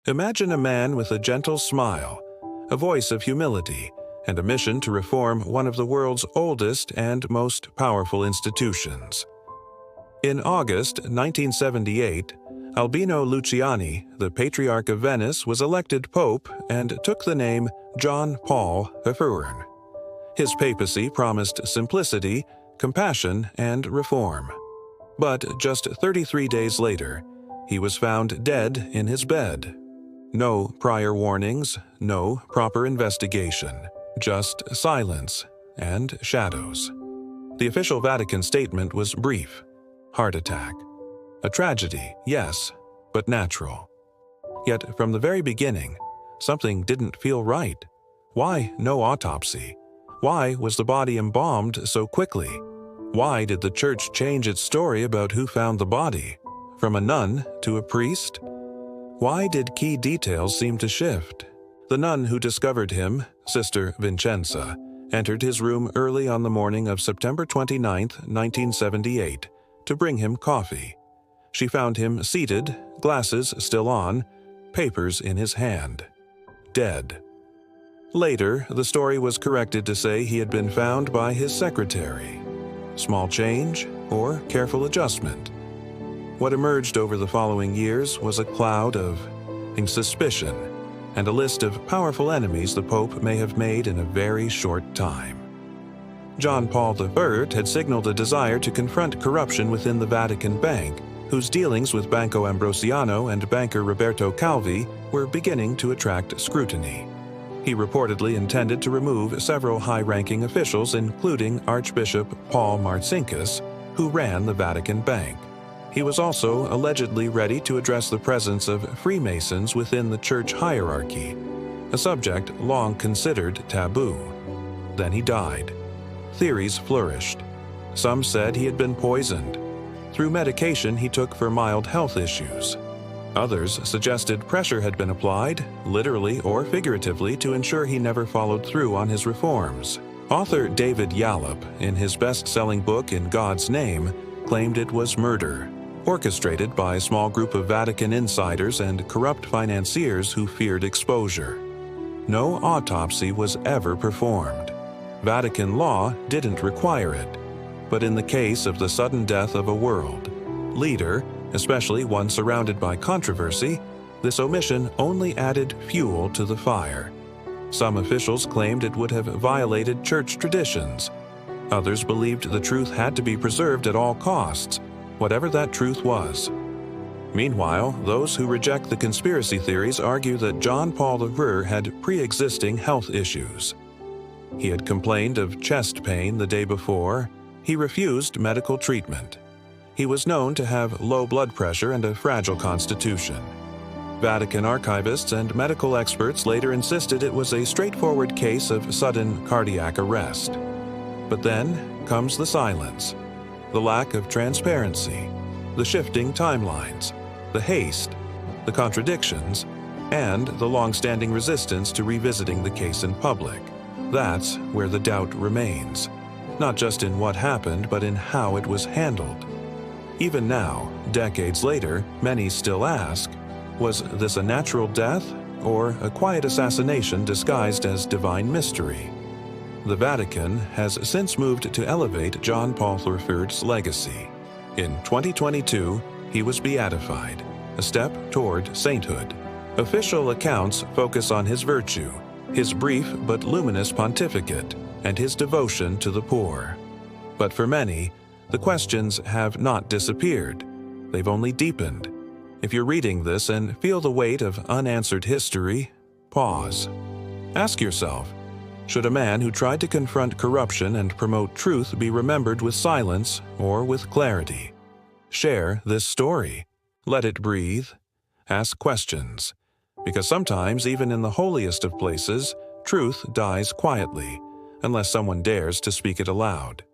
Imagine a man with a gentle smile, a voice of humility, and a mission to reform one of the world's oldest and most powerful institutions. In August 1978, Albino Luciani, the Patriarch of Venice, was elected Pope and took the name John Paul I. His papacy promised simplicity, compassion, and reform. But just 33 days later, he was found dead in his bed. No prior warnings, no proper investigation, just silence and shadows. The official Vatican statement was brief: heart attack. A tragedy, yes, but natural. Yet from the very beginning, something didn't feel right. Why no autopsy? Why was the body embalmed so quickly? Why did the church change its story about who found the body, from a nun to a priest? Why did key details seem to shift? The nun who discovered him, Sister Vincenza, entered his room early on the morning of September 29, 1978, to bring him coffee. She found him seated, glasses still on, papers in his hand. Dead. Later, the story was corrected to say he had been found by his secretary. Small change or careful adjustment? What emerged over the following years was a cloud of suspicion and a list of powerful enemies the Pope may have made in a very short time. John Paul I had signaled a desire to confront corruption within the Vatican Bank, whose dealings with Banco Ambrosiano and banker Roberto Calvi were beginning to attract scrutiny. He reportedly intended to remove several high-ranking officials, including Archbishop Paul Marcinkus, who ran the Vatican Bank. He was also allegedly ready to address the presence of Freemasons within the church hierarchy, a subject long considered taboo. Then he died. Theories flourished. Some said he had been poisoned through medication he took for mild health issues. Others suggested pressure had been applied, literally or figuratively, to ensure he never followed through on his reforms. Author David Yallop, in his best-selling book In God's Name, claimed it was murder, orchestrated by a small group of Vatican insiders and corrupt financiers who feared exposure. No autopsy was ever performed. Vatican law didn't require it. But in the case of the sudden death of a world leader, especially one surrounded by controversy, this omission only added fuel to the fire. Some officials claimed it would have violated church traditions. Others believed the truth had to be preserved at all costs, whatever that truth was. Meanwhile, those who reject the conspiracy theories argue that John Paul I had pre-existing health issues. He had complained of chest pain the day before. He refused medical treatment. He was known to have low blood pressure and a fragile constitution. Vatican archivists and medical experts later insisted it was a straightforward case of sudden cardiac arrest. But then comes the silence, the lack of transparency, the shifting timelines, the haste, the contradictions, and the long-standing resistance to revisiting the case in public. That's where the doubt remains, not just in what happened, but in how it was handled. Even now, decades later, many still ask, was this a natural death or a quiet assassination disguised as divine mystery? The Vatican has since moved to elevate John Paul III's legacy. In 2022, he was beatified, a step toward sainthood. Official accounts focus on his virtue, his brief but luminous pontificate, and his devotion to the poor. But for many, the questions have not disappeared. They've only deepened. If you're reading this and feel the weight of unanswered history, pause. Ask yourself, should a man who tried to confront corruption and promote truth be remembered with silence or with clarity? Share this story. Let it breathe. Ask questions. Because sometimes, even in the holiest of places, truth dies quietly, unless someone dares to speak it aloud.